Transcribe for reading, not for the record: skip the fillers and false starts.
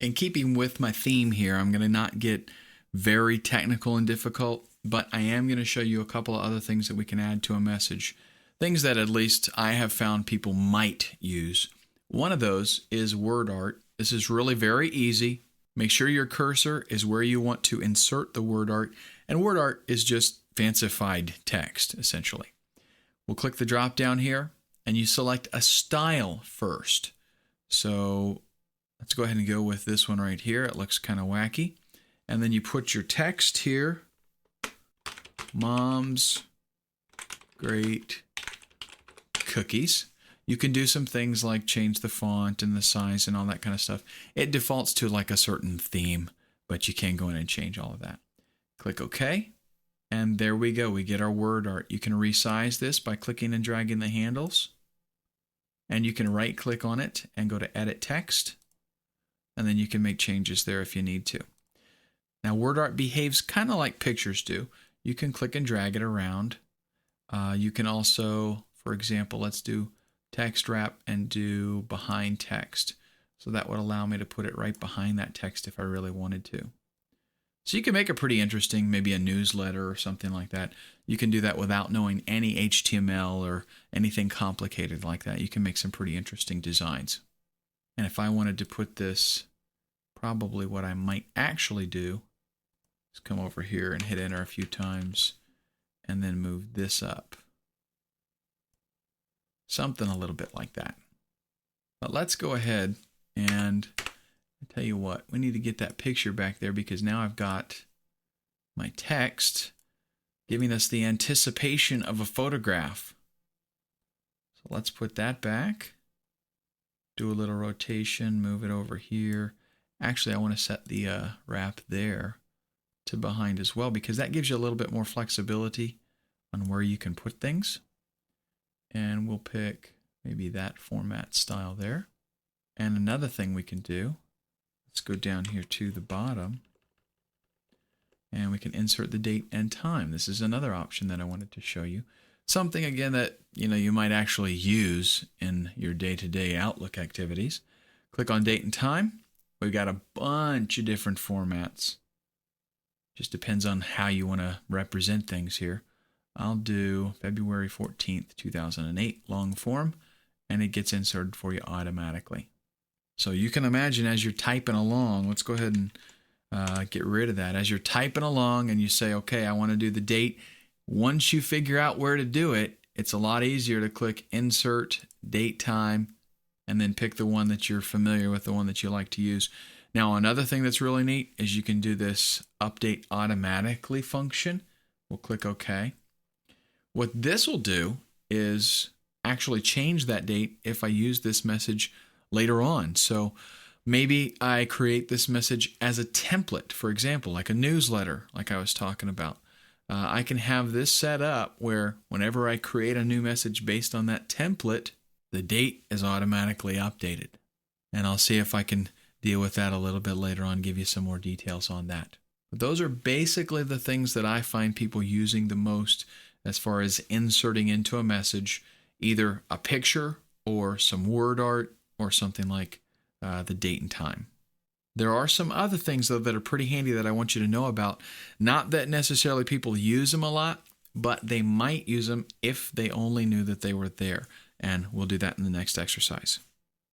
in keeping with my theme here, I'm going to not get very technical and difficult, but I am going to show you a couple of other things that we can add to a message. Things that at least I have found people might use. One of those is WordArt. This is really very easy. Make sure your cursor is where you want to insert the WordArt, and WordArt is just fancified text, essentially. We'll click the drop down here, and you select a style first. So let's go ahead and go with this one right here. It looks kind of wacky. And then you put your text here. Mom's great cookies. You can do some things like change the font and the size and all that kind of stuff. It defaults to like a certain theme, but you can go in and change all of that. Click OK. And there we go. We get our WordArt. You can resize this by clicking and dragging the handles. And you can right click on it and go to Edit Text. And then you can make changes there if you need to. Now WordArt behaves kind of like pictures do. You can click and drag it around. You can also, for example, let's do text wrap and do behind text. So that would allow me to put it right behind that text if I really wanted to. So you can make it pretty interesting, maybe a newsletter or something like that. You can do that without knowing any HTML or anything complicated like that. You can make some pretty interesting designs. And if I wanted to put this, probably what I might actually do is come over here and hit enter a few times and then move this up. Something a little bit like that. But let's go ahead and I tell you what, we need to get that picture back there because now I've got my text giving us the anticipation of a photograph. So let's put that back. Do a little rotation, move it over here. Actually, I want to set the wrap there to behind as well because that gives you a little bit more flexibility on where you can put things. And we'll pick maybe that format style there. And another thing we can do, let's go down here to the bottom and we can insert the date and time. This is another option that I wanted to show you. Something again that you might actually use in your day-to-day Outlook activities. Click on date and time. We've got a bunch of different formats. Just depends on how you want to represent things here. I'll do February 14th, 2008 long form, and it gets inserted for you automatically. So you can imagine as you're typing along, let's go ahead and get rid of that. As you're typing along and you say, okay, I want to do the date. Once you figure out where to do it, it's a lot easier to click Insert, Date, Time, and then pick the one that you're familiar with, the one that you like to use. Now, another thing that's really neat is you can do this Update Automatically function. We'll click OK. What this will do is actually change that date if I use this message later on. So maybe I create this message as a template, for example, like a newsletter, like I was talking about. I can have this set up where whenever I create a new message based on that template, the date is automatically updated. And I'll see if I can deal with that a little bit later on, give you some more details on that. But those are basically the things that I find people using the most as far as inserting into a message, either a picture or some word art or something like the date and time. There are some other things, though, that are pretty handy that I want you to know about. Not that necessarily people use them a lot, but they might use them if they only knew that they were there. And we'll do that in the next exercise.